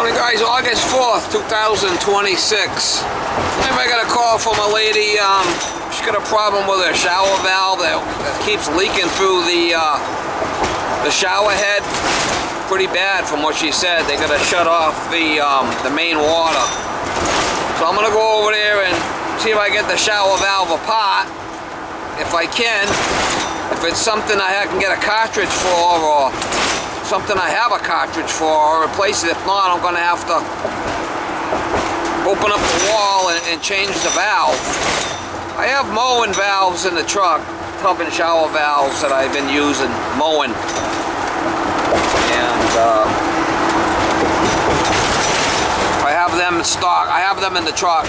Morning guys, August 4th, 2026. I got a call from a lady, she's got a problem with her shower valve that keeps leaking through the shower head. Pretty bad from what she said. They gotta shut off the main water. So I'm gonna go over there and see if I get the shower valve apart. If I can, if it's something I can get a cartridge for, or something I have a cartridge for, or replace it. If not, I'm going to have to open up the wall and change the valve. I have mowing valves in the truck, tub and shower valves that I've been using, mowing. And I have them in stock. I have them in the truck.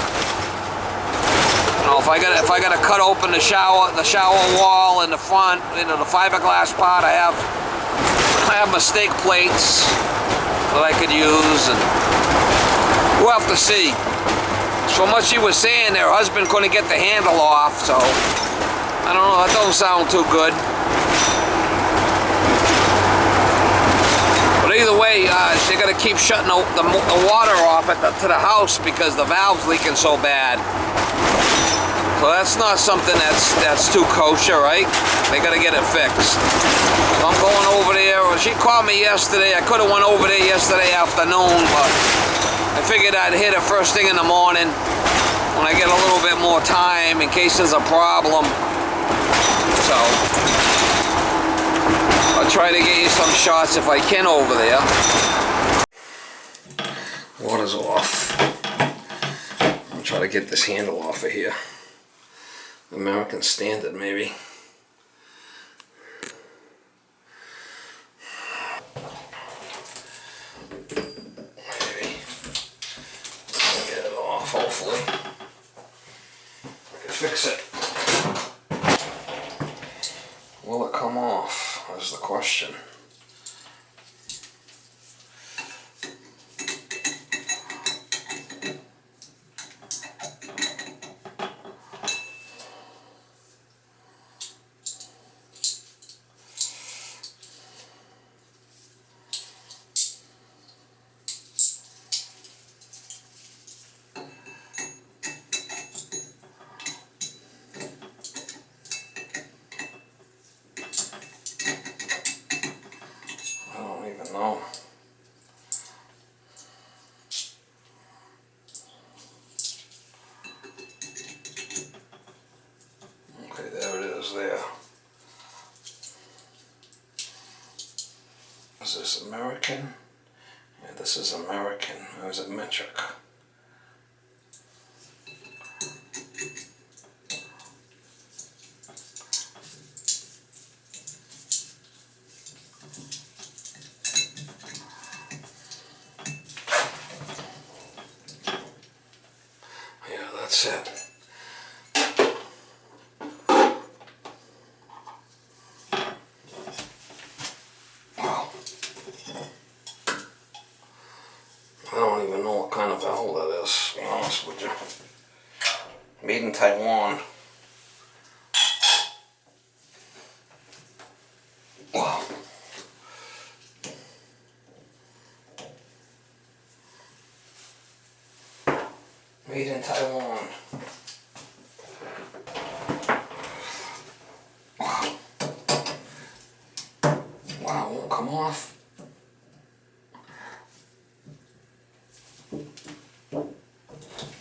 You know, if I got to cut open the shower wall in the front, into the fiberglass part, I have mistake plates that I could use, and we'll have to see. From what she was saying, her husband couldn't get the handle off, so I don't know, that don't sound too good. But either way, they got to keep shutting the water off to the house because the valve's leaking so bad. So that's not something that's too kosher, right? They gotta get it fixed. So I'm going over there. She called me yesterday. I could have went over there yesterday afternoon, but I figured I'd hit it first thing in the morning when I get a little bit more time in case there's a problem. So I'll try to get you some shots if I can over there. Water's off. I'll try to get this handle off of here. American Standard, maybe. Maybe. I'll get it off, hopefully. I can fix it. Will it come off? That's the question. No. Okay, there it is there. Is this American? Yeah, this is American. Or is it metric? That's it. Wow. I don't even know what kind of valve that is, to be honest with you. Made in Taiwan. Wow. Made in Taiwan. Wow. Wow, it won't come off.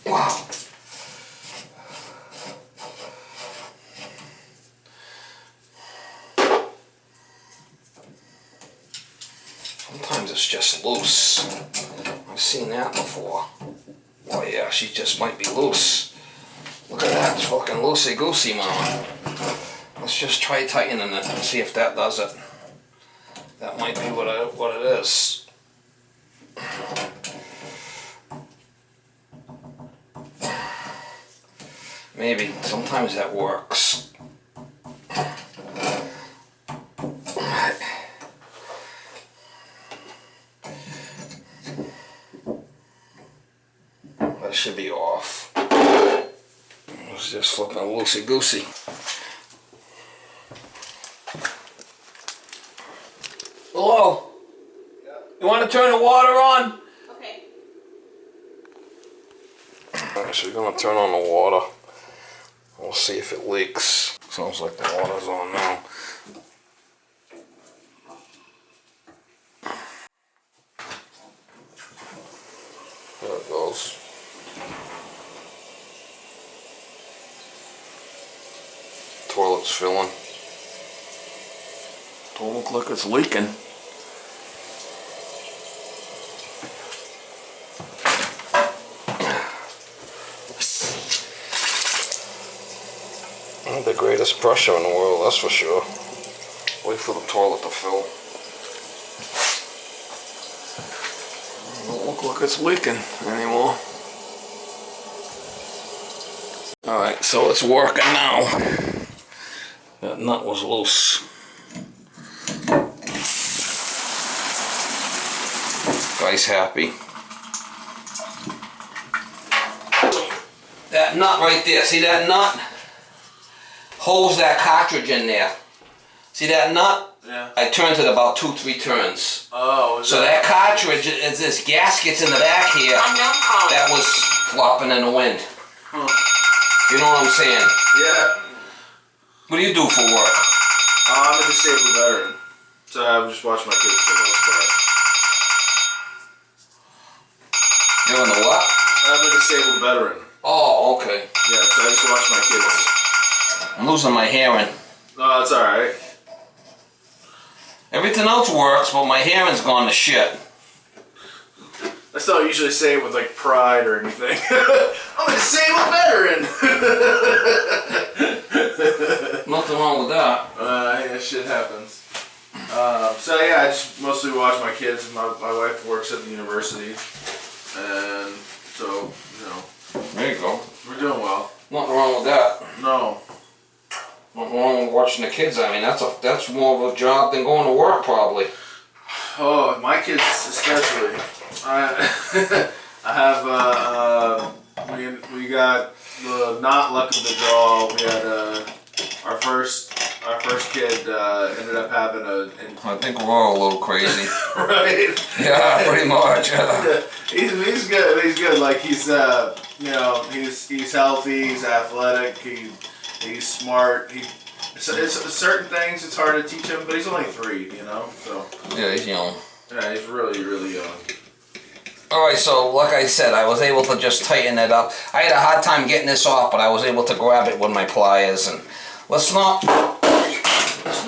Wow. Sometimes it's just loose. I've seen that before. Oh yeah, she just might be loose. Look at that, it's fucking loosey-goosey, mama. Let's just try tightening it and see if that does it. That might be what it is. Maybe, sometimes that works. That should be off. It's just flipping loosey-goosey. Hello? Yeah. You want to turn the water on? Okay. Alright, so you're gonna turn on the water. We'll see if it leaks. Sounds like the water's on now. There it goes. Toilet's filling. Don't look like it's leaking. Not the greatest pressure in the world, that's for sure. Wait for the toilet to fill. Don't look like it's leaking anymore. Alright, so it's working now. That nut was loose. Guy's happy. That nut right there, see that nut? Holds that cartridge in there. See that nut? Yeah. I turned it about 2-3 turns. Oh, so that cartridge, is this gaskets in the back here that was flopping in the wind. Huh. You know what I'm saying? Yeah. What do you do for work? I'm a disabled veteran. So I just watch my kids for the most part. You're in the what? I'm a disabled veteran. Oh, okay. Yeah, so I just watch my kids. I'm losing my hearing. No, that's alright. Everything else works, but my hearing's gone to shit. I still usually say it with like pride or anything. I'm a disabled veteran! Nothing wrong with that. Yeah, shit happens. So yeah, I just mostly watch my kids. My wife works at the university. And so, you know. There you go. We're doing well. Nothing wrong with that. No. Nothing wrong with watching the kids. I mean, that's more of a job than going to work, probably. Oh, my kids especially. I have we got the not luck of the draw. We had our first kid ended up having I think we're all a little crazy. right. Yeah, pretty much. Yeah. He's good. He's good. Like he's you know he's healthy. He's athletic. He's smart. It's certain things it's hard to teach him, but he's only 3. You know, so Yeah, he's young. yeah, he's really young. Alright, so like I said, I was able to just tighten it up. I had a hard time getting this off, but I was able to grab it with my pliers. And let's not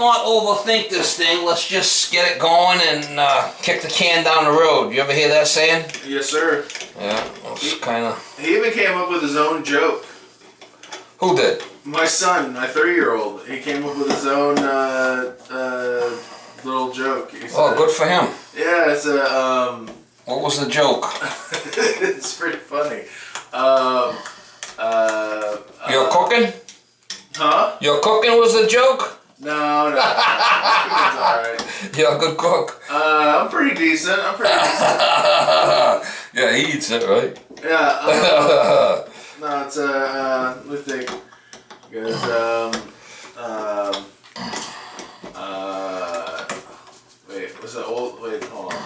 overthink this thing. Let's just get it going and kick the can down the road. You ever hear that saying? Yes, sir. Yeah, it's kind of... He even came up with his own joke. Who did? My son, my 3-year-old. He came up with his own little joke. He said, Good for him. Yeah, it's a... What was the joke? It's pretty funny. You're cooking? Huh? Your cooking was the joke? No. It's alright. You're a good cook. I'm pretty decent. Yeah, he eats it, right? Yeah. No, it's let me think. Because wait, was it old? Wait, hold on.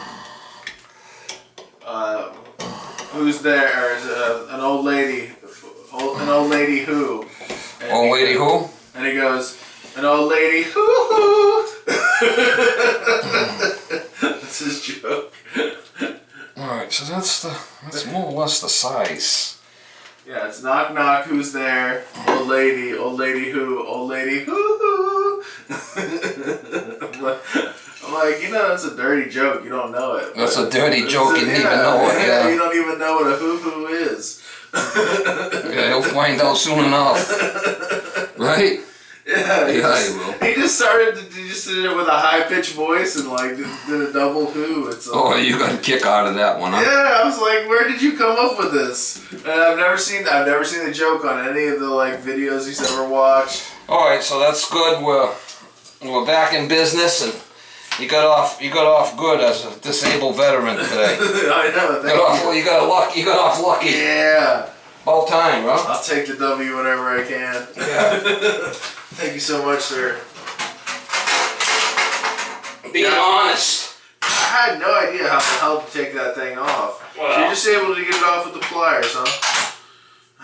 Who's there? Or is it an old lady? An old lady who? And old lady who? And he goes, an old lady who? That's his joke. Alright, so that's more or less the size. Yeah, it's knock knock, who's there? Old lady who? Old lady who? I'm like, you know, that's a dirty joke. You don't know it. That's a dirty joke. You didn't even know it. Yeah, you don't even know what a hoo-hoo is. Yeah, he'll find out soon enough. Right? Yeah, he will. He just did it with a high-pitched voice and like did a double who. It's like, you got a kick out of that one, huh? Yeah, I was like, where did you come up with this? And I've never seen the joke on any of the like videos he's ever watched. Alright, so that's good. We're back in business, and you got off good as a disabled veteran today. I know. You got off lucky. Yeah. About time, huh? I'll take the W whenever I can. Yeah. Thank you so much, sir. Being honest. I had no idea how to take that thing off. Well, So you're just able to get it off with the pliers, huh?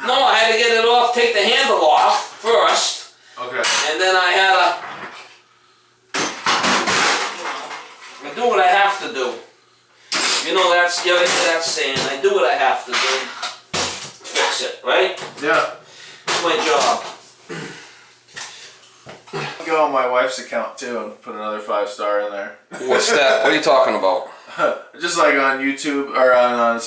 No, I had to get it off, take the handle off first, Okay. and then I had to do what I have to do. You know, that's, you ever hear that saying, I do what I have to do. Fix it, right? Yeah. That's my job. I'll go on my wife's account too and put another 5-star in there. What's that? What are you talking about? Just like on YouTube or on